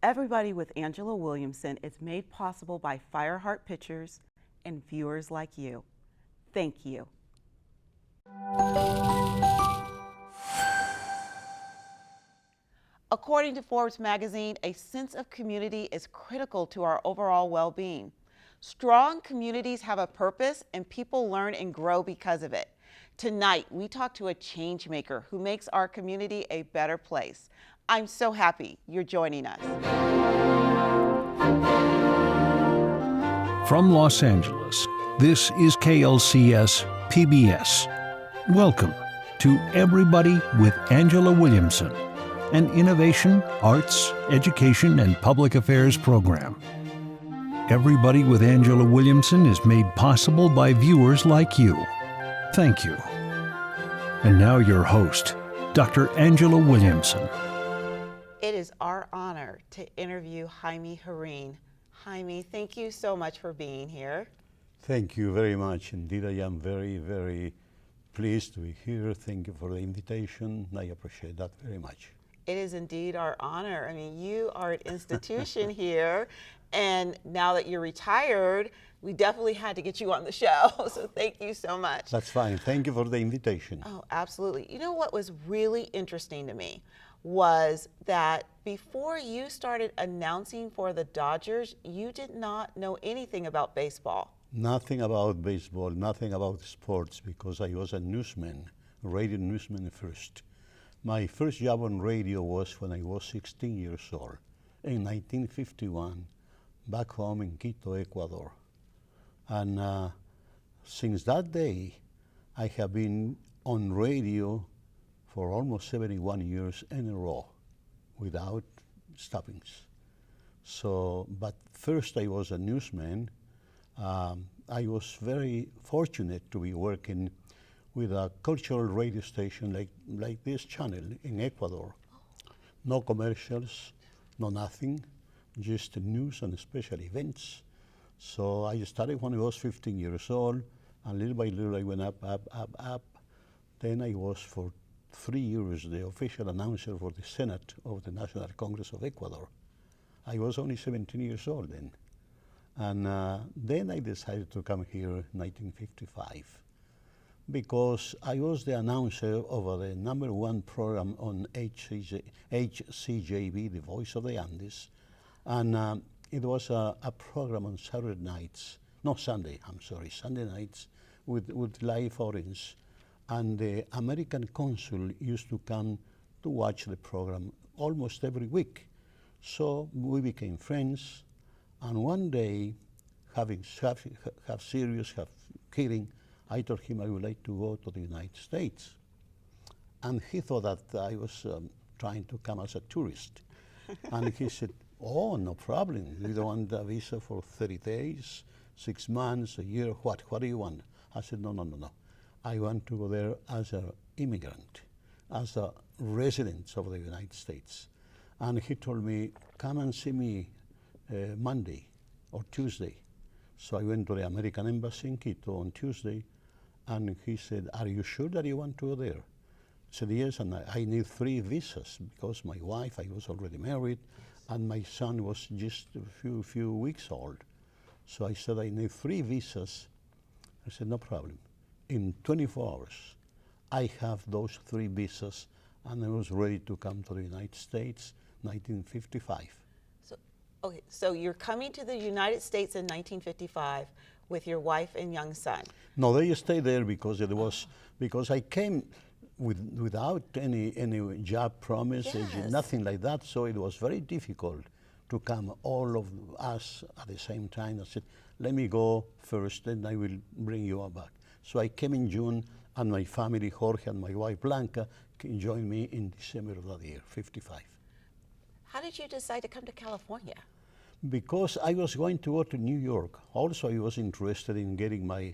Everybody with Angela Williamson is made possible by Fireheart Pictures and viewers like you. Thank you. According to Forbes magazine, a sense of community is critical to our overall well-being. Strong communities have a purpose and people learn and grow because of it. Tonight, we talk to a change maker who makes our community a better place. I'm so happy you're joining us. From Los Angeles, this is KLCS PBS. Welcome to Everybody with Angela Williamson, an innovation, arts, education, and public affairs program. Everybody with Angela Williamson is made possible by viewers like you. Thank you. And now your host, Dr. Angela Williamson. It is our honor to interview Jaime Jarrin. Jaime, thank you so much for being here. Thank you very much. Indeed, I am very, very pleased to be here. Thank you for the invitation. I appreciate that very much. It is indeed our honor. I mean, you are an institution here, and now that you're retired, we definitely had to get you on the show, so thank you so much. That's fine. Thank you for the invitation. Oh, absolutely. You know what was really interesting to me was that before you started announcing for the Dodgers, you did not know anything about baseball. Nothing about baseball, nothing about sports, because I was a newsman, radio newsman first. My first job on radio was when I was 16 years old, in 1951, back home in Quito, Ecuador. And since that day, I have been on radio for almost 71 years in a row, without stoppings. So, but first I was a newsman. I was very fortunate to be working with a cultural radio station like this channel in Ecuador. No commercials, no nothing, just news and special events. So I started when I was 15 years old, and little by little I went up. Then I was for 3 years the official announcer for the Senate of the National Congress of Ecuador. I was only 17 years old then. And then I decided to come here in 1955 because I was the announcer of the #1 program on HCJB, the Voice of the Andes. And it was a program on Saturday nights, no, Sunday nights with live audience. And the American consul used to come to watch the program almost every week. So we became friends. And one day, half serious, half kidding, I told him I would like to go to the United States. And he thought that I was trying to come as a tourist. And he said, oh, no problem. You don't want a visa for 30 days, 6 months, a year, what do you want? I said, no. I want to go there as an immigrant, as a resident of the United States. And he told me, come and see me Monday or Tuesday. So I went to the American Embassy in Quito on Tuesday, and he said, are you sure that you want to go there? I said, yes, and I need 3 visas because my wife, I was already married, and my son was just a few weeks old. So I said, I need 3 visas. I said, no problem. In 24 hours, I have those 3 visas, and I was ready to come to the United States, 1955. Okay, so you're coming to the United States in 1955 with your wife and young son. No, they stayed there because because I came without any job promise, Yes. nothing like that. So it was very difficult to come all of us at the same time. I said, let me go first, then I will bring you back. So I came in June, and my family, Jorge and my wife Blanca, joined me in December of that year, 55. How did you decide to come to California? Because I was going to go to New York. Also, I was interested in getting my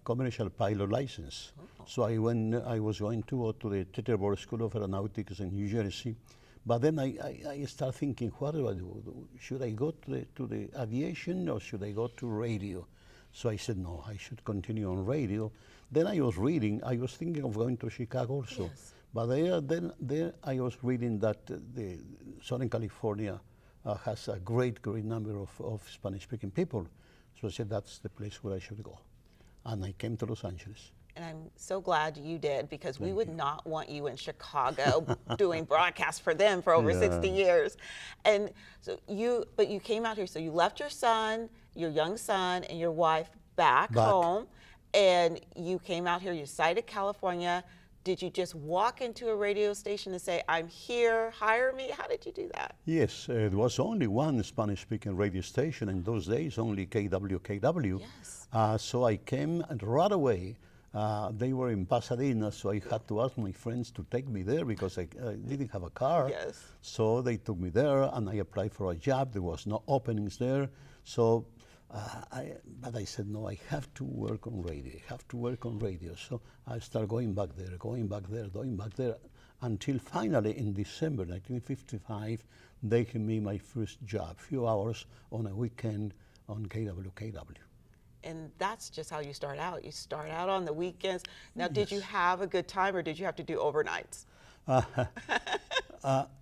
commercial pilot license. Oh. So I was going to go to the Teterboro School of Aeronautics in New Jersey. But then I started thinking, what do I do? Should I go to the aviation or should I go to radio? So I said, no, I should continue on radio. Then I was reading, I was thinking of going to Chicago also. Yes. But there I was reading that the Southern California has a great number of Spanish-speaking people. So I said, that's the place where I should go. And I came to Los Angeles. And I'm so glad you did, because we Thank would you. not want you in Chicago doing broadcasts for them for over 60 years. And so but you came out here, so you left your son, your young son, and your wife back home, and you came out here, you decided California. Did you just walk into a radio station and say, I'm here, hire me? How did you do that? Yes, there was only one Spanish-speaking radio station in those days, only KWKW. Yes. So I came and right away. They were in Pasadena, so I had to ask my friends to take me there because I didn't have a car. Yes. So they took me there, and I applied for a job. There was no openings there. So, but I said, no, I have to work on radio. I have to work on radio. So I started going back there, going back there, until finally in December 1955, they gave me my first job, few hours on a weekend on KWKW. And that's just how you start out. You start out on the weekends. Now, Yes. did you have a good time, or did you have to do overnights?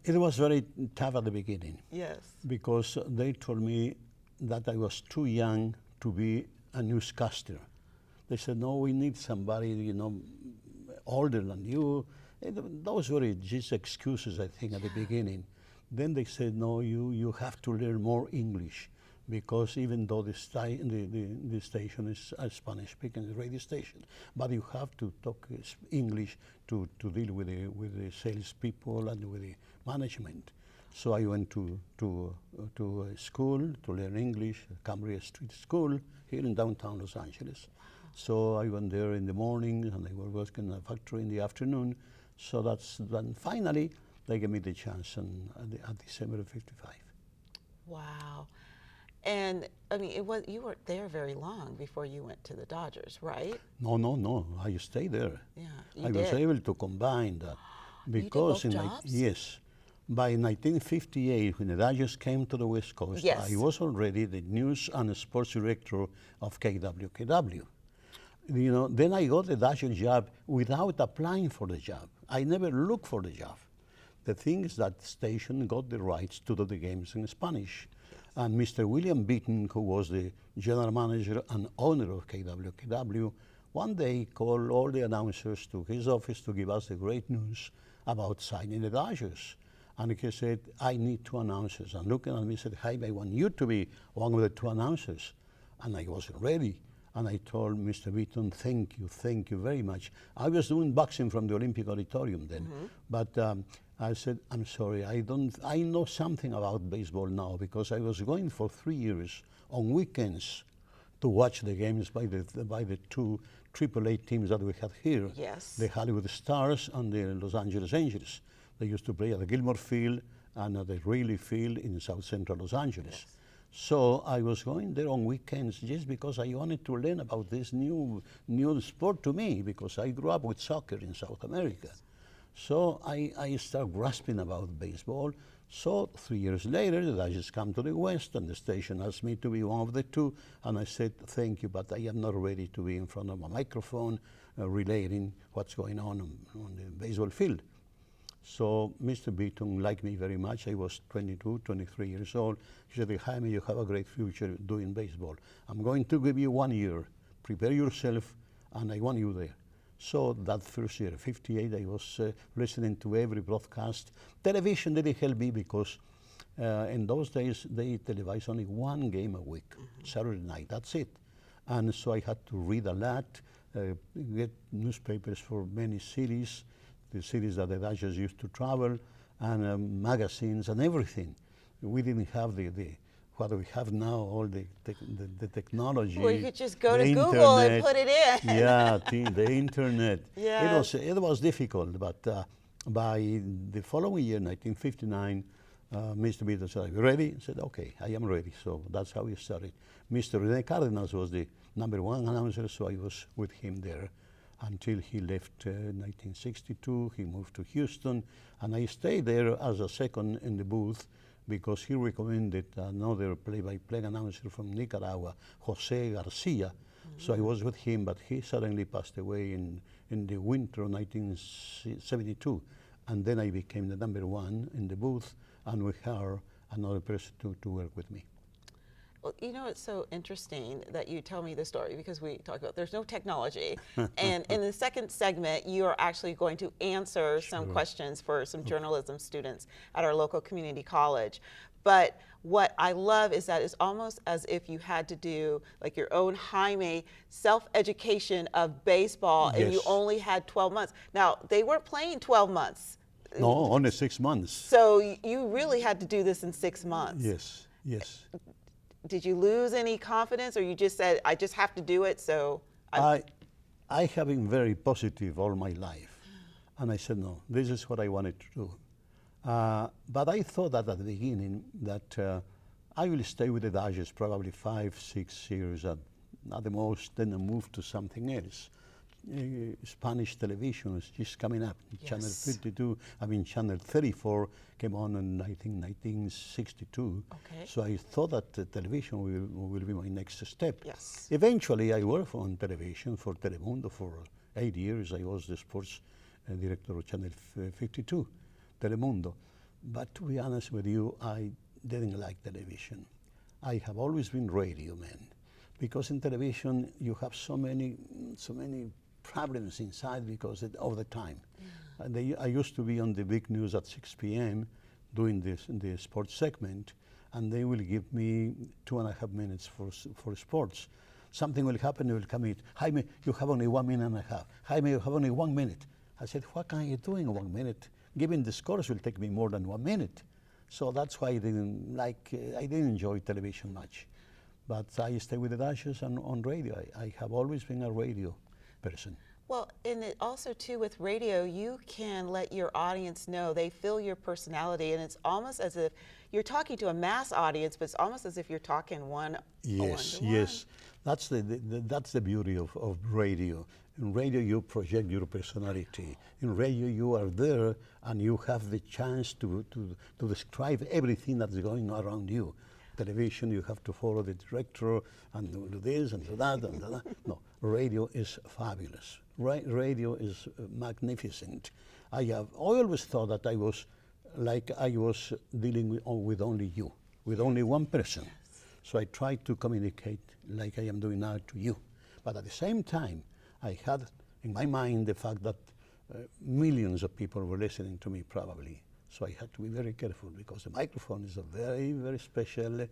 It was very tough at the beginning. Yes. Because they told me that I was too young to be a newscaster. They said, no, we need somebody, older than you. Those were just excuses, I think, at the beginning. Then they said, no, you have to learn more English, because even though the station is a Spanish-speaking radio station, but you have to talk English to deal with the salespeople and with the management. So I went to school to learn English, Cambria Street School here in downtown Los Angeles. So I went there in the morning, and I was working in a factory in the afternoon. So then finally they gave me the chance at December of '55. Wow. And I mean, you weren't there very long before you went to the Dodgers, right? No. I stayed there. Yeah, I was able to combine that because you did both jobs? Yes, by 1958, when the Dodgers came to the West Coast, Yes. I was already the news and sports director of KWKW. Then I got the Dodger job without applying for the job. I never looked for the job. The thing is that the station got the rights to do the games in Spanish. And Mr. William Beaton, who was the general manager and owner of KWKW, one day called all the announcers to his office to give us the great news about signing the Dodgers. And he said, I need 2 announcers. And looking at me, he said, Jaime, I want you to be one of the 2 announcers. And I wasn't ready. And I told Mr. Beaton, thank you very much. I was doing boxing from the Olympic Auditorium then. But I said, I'm sorry, I know something about baseball now, because I was going for 3 years on weekends to watch the games by the 2 AAA teams that we had here. Yes. The Hollywood Stars and the Los Angeles Angels. They used to play at the Gilmore Field and at the Wrigley Field in South Central Los Angeles. Yes. So I was going there on weekends just because I wanted to learn about this new sport to me, because I grew up with soccer in South America. So I started grasping about baseball. So 3 years later, the Dodgers come to the West, and the station asked me to be one of the 2, and I said, thank you, but I am not ready to be in front of a microphone relating what's going on the baseball field. So Mr. Beaton liked me very much. I was 22, 23 years old. He said, Jaime, you have a great future doing baseball. I'm going to give you 1 year. Prepare yourself, and I want you there. So that first year, '58, I was listening to every broadcast. Television didn't help me because in those days they televised only 1 game a week, Saturday night, that's it. And so I had to read a lot, get newspapers for many cities, the cities that the Dodgers used to travel, and magazines and everything. We didn't have what we have now, all the technology. Well, you could just go to Google and put it in. Yeah, the internet. Yes. It was difficult, but by the following year, 1959, Mr. Beaton said, are you ready? I said, okay, I am ready. So that's how we started. Mr. Rene Cardenas was the #1 announcer, so I was with him there until he left 1962. He moved to Houston, and I stayed there as a second in the booth, because he recommended another play-by-play announcer from Nicaragua, Jose Garcia. So I was with him, but he suddenly passed away in the winter of 1972. And then I became the #1 in the booth, and with her, another person to work with me. Well, you know, it's so interesting that you tell me this story because we talk about there's no technology. And in the second segment, you are actually going to answer some questions for some journalism students at our local community college. But what I love is that it's almost as if you had to do like your own Jaime self-education of baseball and you Yes. only had 12 months. Now, they weren't playing 12 months. No, only 6 months. So you really had to do this in 6 months. Yes, yes. Did you lose any confidence, or you just said, I just have to do it, so I have been very positive all my life. And I said, no, this is what I wanted to do. But I thought that at the beginning that I will stay with the Dodgers probably 5, 6 years at the most, then I move to something else. Spanish television is just coming up. Yes. Channel 52, Channel 34 came on in, I think, 1962. Okay. So I thought that television will be my next step. Yes. Eventually, I worked on television for Telemundo for 8 years. I was the sports director of Channel 52, Telemundo. But to be honest with you, I didn't like television. I have always been radio man, because in television you have so many problems inside because of the time. I used to be on the big news at 6 p.m. doing the sports segment, and they will give me 2.5 minutes for sports. Something will happen, they will come in. Jaime, you have only 1 minute and a half. Jaime, you have only 1 minute. I said, what can I do in 1 minute? Giving the scores will take me more than 1 minute. So that's why I didn't enjoy television much. But I stay with the Dodgers and on radio. I have always been a radio person. Well, and it also too with radio, you can let your audience know, they feel your personality, and it's almost as if you're talking to a mass audience, but it's almost as if you're talking one-on-one. Yes, yes. That's the beauty of radio. In radio, you project your personality. In radio, you are there and you have the chance to describe everything that's going on around you. Television, you have to follow the director and do this and do that and do that. No, radio is fabulous. Radio is magnificent. I always thought that I was dealing with only you, with only one person. Yes. So I tried to communicate like I am doing now to you. But at the same time, I had in my mind the fact that millions of people were listening to me probably. So I had to be very careful because the microphone is a very, very special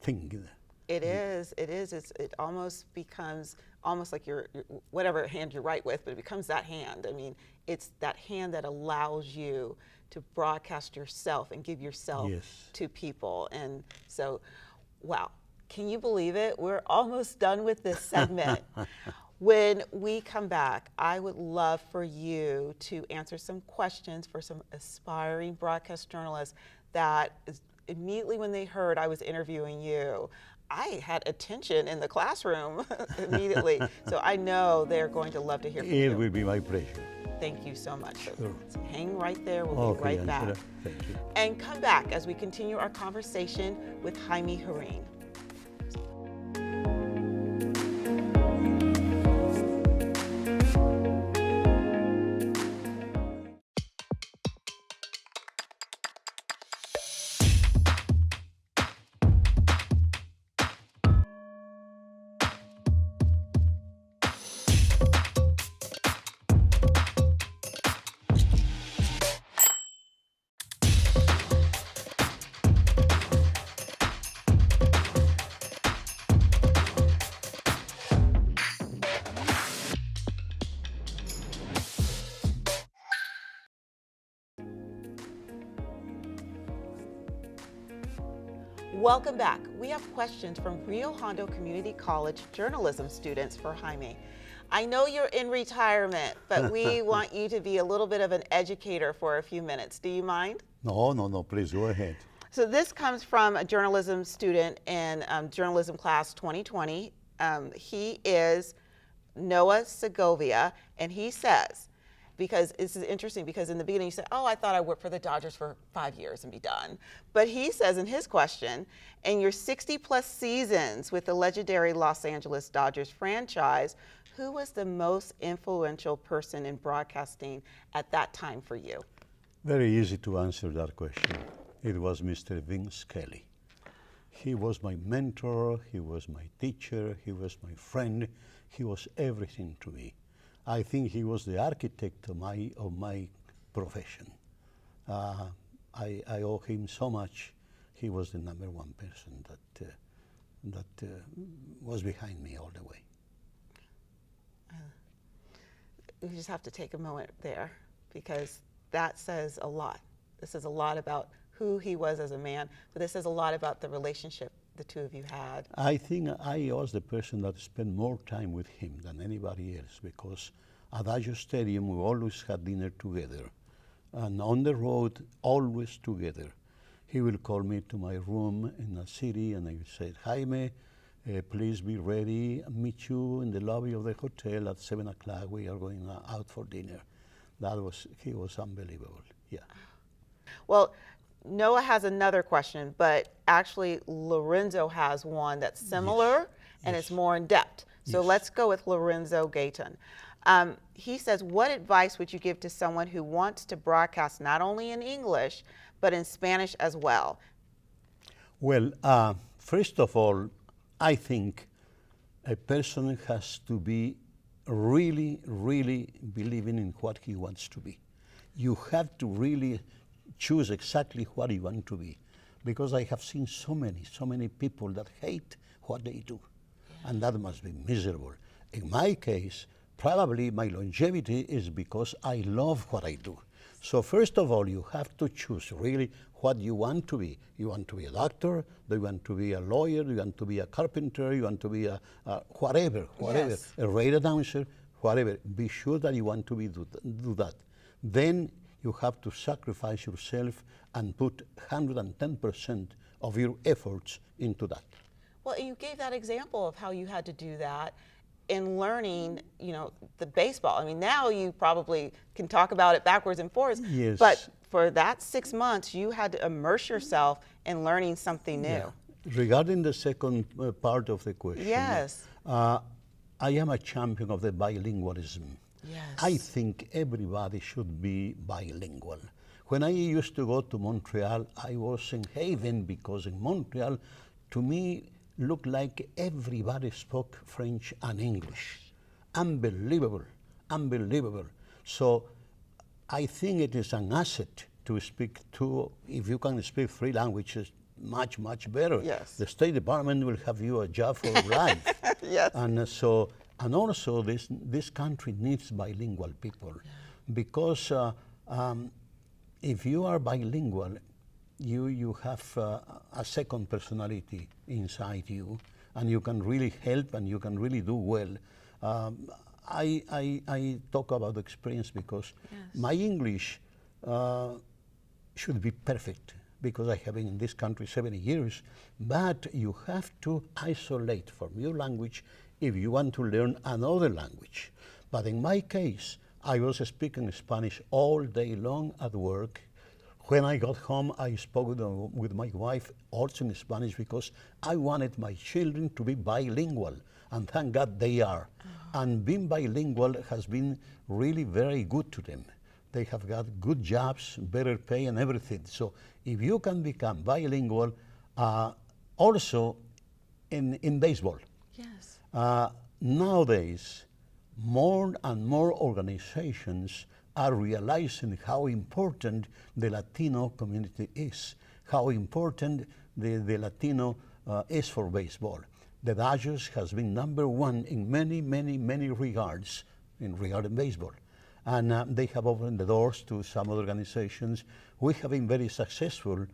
thing. It is. It almost becomes almost like your whatever hand you write with, but it becomes that hand. I mean, it's that hand that allows you to broadcast yourself and give yourself to people. And so, wow, can you believe it? We're almost done with this segment. When we come back, I would love for you to answer some questions for some aspiring broadcast journalists that immediately when they heard I was interviewing you, I had attention in the classroom immediately. So I know they're going to love to hear from you. It will be my pleasure. Thank you so much. Sure. So hang right there. We'll be right back. Thank you. And come back as we continue our conversation with Jaime Jarrin. Welcome back. We have questions from Rio Hondo Community College journalism students for Jaime. I know you're in retirement, but we want you to be a little bit of an educator for a few minutes. Do you mind? No, please go ahead. So this comes from a journalism student in journalism class 2020. He is Noah Segovia, and he says, because this is interesting because in the beginning you said, oh, I thought I worked for the Dodgers for 5 years and be done. But he says in his question, in your 60 plus seasons with the legendary Los Angeles Dodgers franchise, who was the most influential person in broadcasting at that time for you? Very easy to answer that question. it was Mr. Vince Kelly. He was my mentor, he was my teacher, he was my friend, he was everything to me. I think he was the architect of my profession. I owe him so much. He was the number one person that was behind me all the way. We just have to take a moment there because that says a lot. This says a lot about who he was as a man, but this says a lot about the relationship the two of you had. I think I was the person that spent more time with him than anybody else because at Adagio Stadium we always had dinner together, and on the road always together. He will call me to my room in the city and I would say, Jaime, please be ready, meet you in the lobby of the hotel at 7 o'clock. We are going out for dinner. He was unbelievable, yeah. Well, Noah has another question, but actually Lorenzo has one that's similar and it's more in depth. So let's go with Lorenzo Gayton. He says, what advice would you give to someone who wants to broadcast not only in English, but in Spanish as well? Well, first of all, I think a person has to be really, really believing in what he wants to be. You have to really choose exactly what you want to be, because I have seen so many people that hate what they do, and that must be miserable. In my case, probably my longevity is because I love what I do. So first of all, you have to choose really what you want to be. You want to be a doctor, do you want to be a lawyer, do you want to be a carpenter, you want to be a whatever, Yes. a radio announcer, whatever. Be sure that you want to do that. Then you have to sacrifice yourself and put 110% of your efforts into that. Well, you gave that example of how you had to do that in learning, the baseball. I mean, now you probably can talk about it backwards and forwards. Yes. But for that 6 months, you had to immerse yourself in learning something new. Yeah. Regarding the second part of the question, Yes. I am a champion of the bilingualism. Yes. I think everybody should be bilingual. When I used to go to Montreal, I was in heaven because in Montreal, to me, looked like everybody spoke French and English. Unbelievable, unbelievable. So I think it is an asset to speak if you can speak 3 languages, much better. Yes. The State Department will have you a job for life. Yes. And also this country needs bilingual people, because if you are bilingual, you have a second personality inside you, and you can really help and you can really do well. I talk about experience because my English should be perfect, because I have been in this country 70 years, but you have to isolate from your language if you want to learn another language. But in my case, I was speaking Spanish all day long at work. When I got home, I spoke with my wife also in Spanish because I wanted my children to be bilingual, and thank God they are. And being bilingual has been really very good to them. They have got good jobs, better pay and everything. So if you can become bilingual, also in baseball. Yes. Nowadays, more and more organizations are realizing how important the Latino community is, how important the Latino is for baseball. The Dodgers has been #1 in many regards regarding baseball. And they have opened the doors to some other organizations. We have been very successful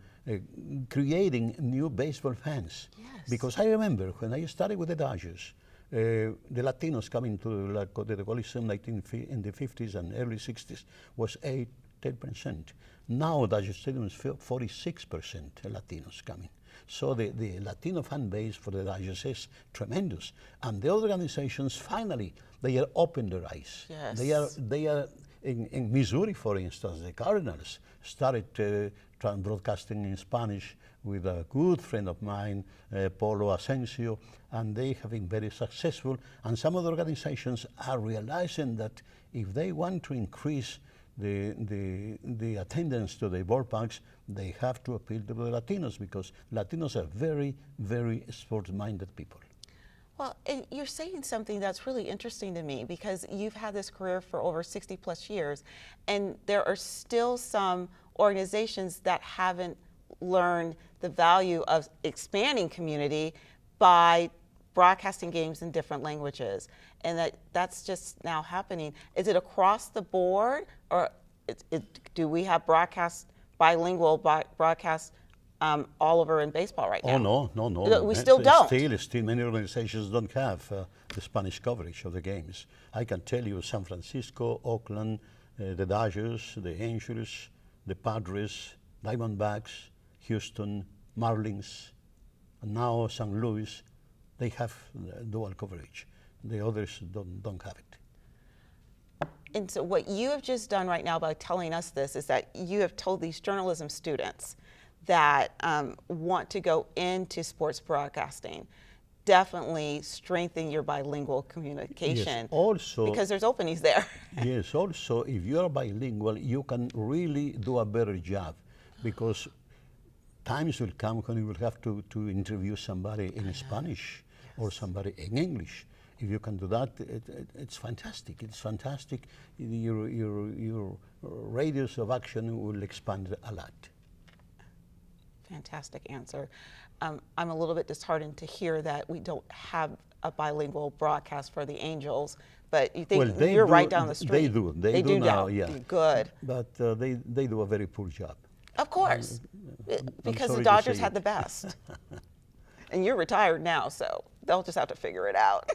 creating new baseball fans. Yes. Because I remember when I started with the Dodgers, the Latinos coming to the Coliseum in the 50s and early 60s was 10%. Now Dodger Stadium is 46% Latinos coming. So the Latino fan base for the Dodgers is tremendous. And the other organizations, finally, they are open their eyes. Yes. They are in Missouri, for instance, the Cardinals started broadcasting in Spanish with a good friend of mine, Polo Asensio, and they have been very successful. And some other organizations are realizing that if they want to increase the attendance to the ballparks, they have to appeal to the Latinos because Latinos are very, very sports-minded people. Well, and you're saying something that's really interesting to me because you've had this career for over 60 plus years, and there are still some organizations that haven't learned the value of expanding community by broadcasting games in different languages, and that's just now happening. Is it across the board, or do we have bilingual broadcast all over in baseball right now? Oh, no. We still don't. Still many organizations don't have the Spanish coverage of the games. I can tell you San Francisco, Oakland, the Dodgers, the Angels, the Padres, Diamondbacks, Houston, Marlins, and now St. Louis, they have dual coverage. The others don't have it. And so what you have just done right now by telling us this is that you have told these journalism students that want to go into sports broadcasting, definitely strengthen your bilingual communication. Yes, also, because there's openings there. Yes, also, if you are bilingual, you can really do a better job, because times will come when you will have to interview somebody in Spanish or somebody in English. If you can do that, it's fantastic. It's fantastic. Your radius of action will expand a lot. Fantastic answer. I'm a little bit disheartened to hear that we don't have a bilingual broadcast for the Angels, but you think you're right down the street. They do. They do now, now. yeah. Good. But they do a very poor job. Of course, because the Dodgers had the best. And you're retired now, so they'll just have to figure it out.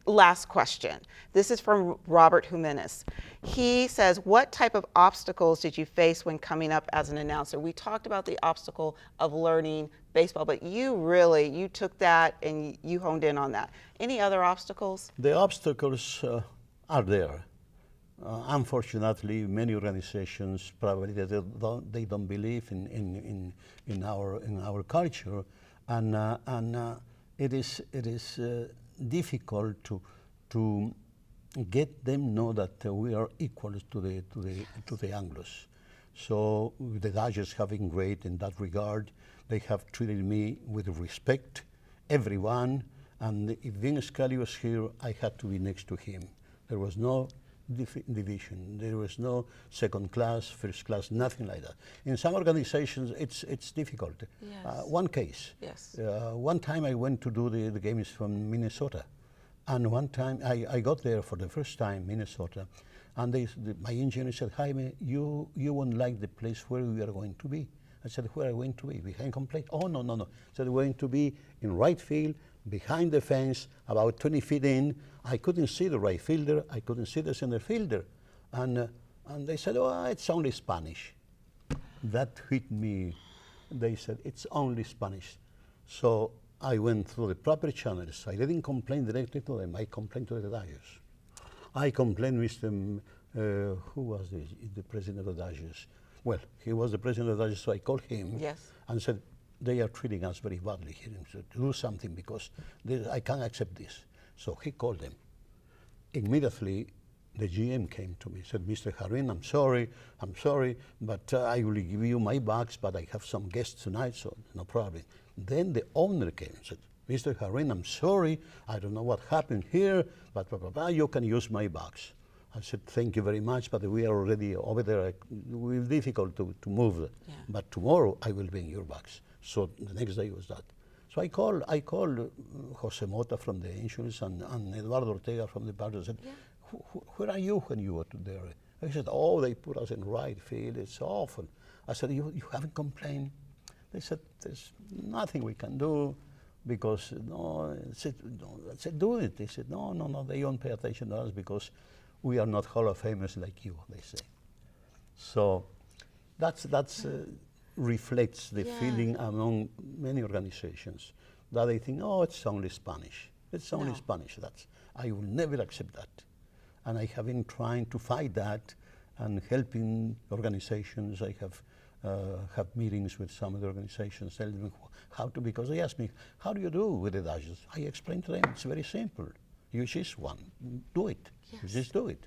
Last question. This is from Robert Jimenez. He says, what type of obstacles did you face when coming up as an announcer? We talked about the obstacle of learning baseball, but you took that and you honed in on that. Any other obstacles? The obstacles are there. Unfortunately, many organizations probably they don't believe in our culture, and it is difficult to get them know that we are equal to the Anglos. So the Dodgers have been great in that regard. They have treated me with respect, everyone, and if Vin Scully was here, I had to be next to him. There was no division. There was no second class, first class, nothing like that. In some organizations, it's difficult. Yes. One case. Yes. One time I went to do the games from Minnesota, and one time I got there for the first time, Minnesota, and my engineer said, Jaime, you won't like the place where we are going to be. I said, where are we going to be? Behind home plate? Oh, no. I said, we're going to be in right field, behind the fence, about 20 feet in. I couldn't see the right fielder. I couldn't see the center fielder. And they said, oh, it's only Spanish. That hit me. They said, it's only Spanish. So I went through the proper channels. I didn't complain directly to them. I complained to the Dodgers. I complained with them, who was the president of the Dodgers? Well, he was the president of the Dodgers, so I called him. Yes. And said, they are treating us very badly here. So do something because I can't accept this. So he called them. Immediately, the GM came to me, said, Mr. Jarrin, I'm sorry, but I will give you my box, but I have some guests tonight, so no problem. Then the owner came and said, Mr. Jarrin, I'm sorry, I don't know what happened here, but blah, blah, blah, you can use my box. I said, thank you very much, but we are already over there. It's difficult to move, but tomorrow I will bring your box. So the next day was that. So I called Jose Mota from the Angels and Eduardo Ortega from the Padres. And said, where are you when you were there? I said, oh, they put us in right field. It's awful. I said, you haven't complained? They said, there's nothing we can do because, no. I said, do it. They said, no, they don't pay attention to us because we are not Hall of Famers like you, they say. So that's reflects the feeling among many organizations that they think, oh, it's only Spanish. It's only Spanish. I will never accept that. And I have been trying to fight that and helping organizations. I have meetings with some of the organizations, telling them how to, because they ask me, how do you do with the Dodgers? I explain to them, it's very simple. You choose one, do it. Yes. You just do it.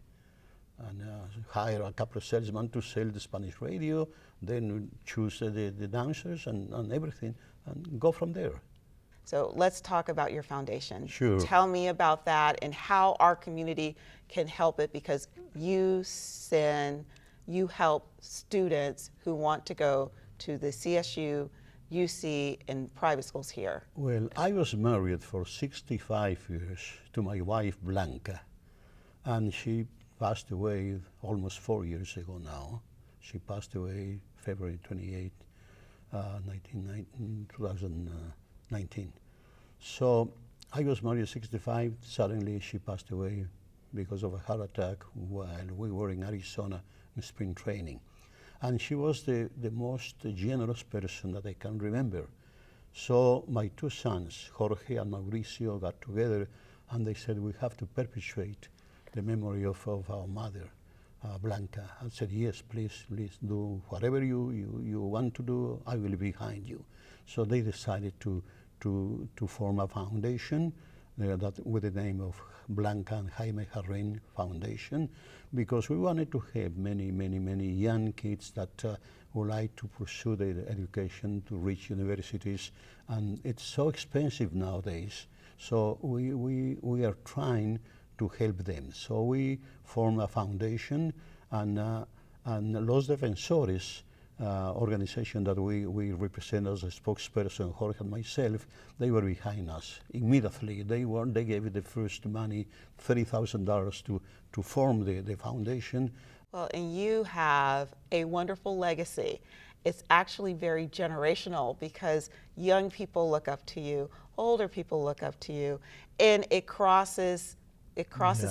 and hire a couple of salesmen to sell the Spanish radio, then choose the dancers and everything, and go from there. So let's talk about your foundation. Sure. Tell me about that and how our community can help it, because you help students who want to go to the CSU, UC, and private schools here. Well, I was married for 65 years to my wife, Blanca, and she passed away almost 4 years ago now. She passed away February 28, 2019. So I was married at 65. Suddenly she passed away because of a heart attack while we were in Arizona in spring training. And she was the most generous person that I can remember. So my two sons, Jorge and Mauricio, got together and they said, we have to perpetuate the memory of our mother, Blanca. I said, yes, please do whatever you want to do, I will be behind you. So they decided to form a foundation that with the name of Blanca and Jaime Jarrin Foundation, because we wanted to have many young kids that would like to pursue their education, to reach universities, and it's so expensive nowadays. So we are trying to help them. So we form a foundation, and Los Defensores, organization that we represent as a spokesperson, Jorge and myself, they were behind us immediately. They gave the first money, $30,000 to form the foundation. Well, and you have a wonderful legacy. It's actually very generational, because young people look up to you, older people look up to you, and it crosses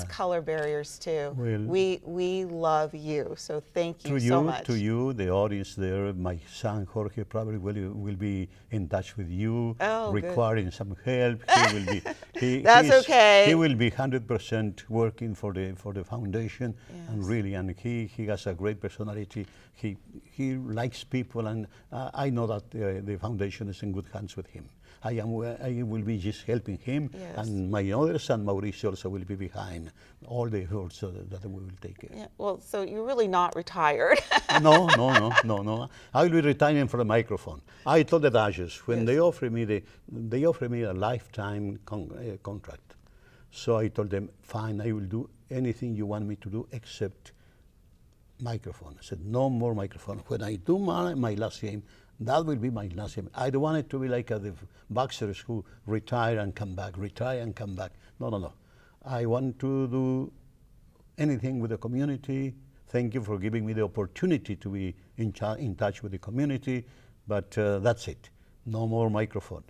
color barriers too. Well, we love you, so thank you so much. To you, the audience there, my son Jorge probably will be in touch with you, requiring some help. He will be. That's okay. He will be 100% working for the foundation, yes. and he has a great personality. He likes people, and I know that the foundation is in good hands with him. I will be just helping him, yes. and my other son Mauricio also will be behind all the efforts that we will take. Yeah, well, so you're really not retired. No. I will be retiring from the microphone. I told the Dodgers when yes. they offered me a lifetime contract. So I told them, fine, I will do anything you want me to do except microphone. I said, no more microphone. When I do my last game, that will be my last game. I don't want it to be like the boxers who retire and come back, retire and come back. No. I want to do anything with the community. Thank you for giving me the opportunity to be in touch with the community, but that's it. No more microphone.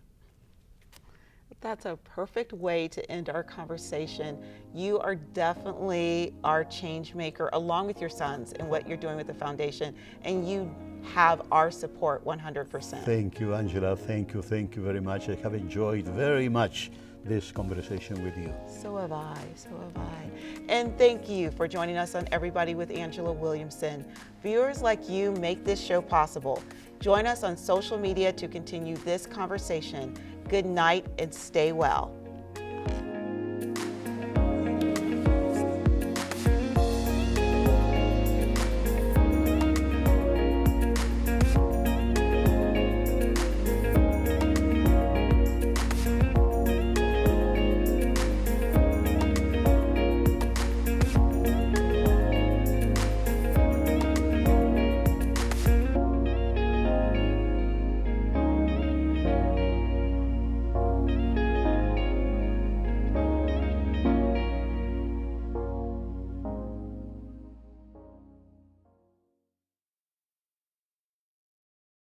That's a perfect way to end our conversation. You are definitely our change maker, along with your sons and what you're doing with the foundation, and you have our support 100%. Thank you, Angela. Thank you very much. I have enjoyed very much this conversation with you. So have I. And thank you for joining us on Everybody with Angela Williamson. Viewers like you make this show possible. Join us on social media to continue this conversation. Good night and stay well.